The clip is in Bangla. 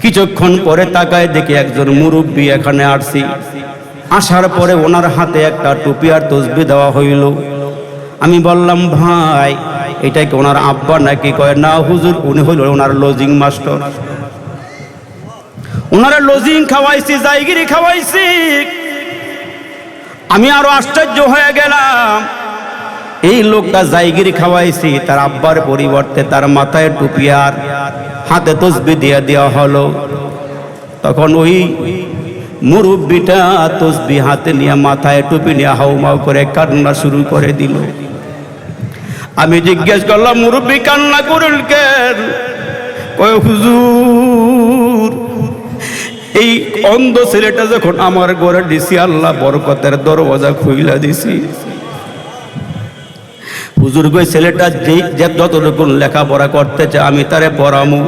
কিছুক্ষণ পরে তাকায় দেখি একজন মুরব্বী এখানে আসছি। আসার পরে ওনার হাতে একটা টুপি আর তসবিহ দেওয়া হইল। আমি বললাম, ভাই এটা কি ওনার আব্বা নাকি? কয় না হুজুর, উনি হইল ওনার লজিং মাস্টার। ওনারা লজিং খাওয়াইছি, জায়গিরি খাওয়াইছি। আমি আরো আশ্চর্য হয়ে গেলাম, এই লোকটা জায়গিরি খাওয়াইছি, তার আব্বার পরিবর্তে তার মাথায় টুপি আর হাতে তসবিহ দিয়ে দেওয়া হলো। তখন ওই মুরব্বিটা তসবিহ হাতে নিয়ে মাথায় টুপি নিয়ে হাউমাউ করে কান্না শুরু করে দিল। আমি জিজ্ঞেস করলাম, মুরব্বি কান্না করুন কেন? কয় হুজুর, এই অন্ধ ছেলেটা যখন আমার ঘরে দিছি, আল্লাহ বরকতের দরওয়াজা খুইলা দিছি। হুজুর কই ছেলেটা যে যতটুকু লেখাপড়া করতে চায় আমি তারে পড়ামু।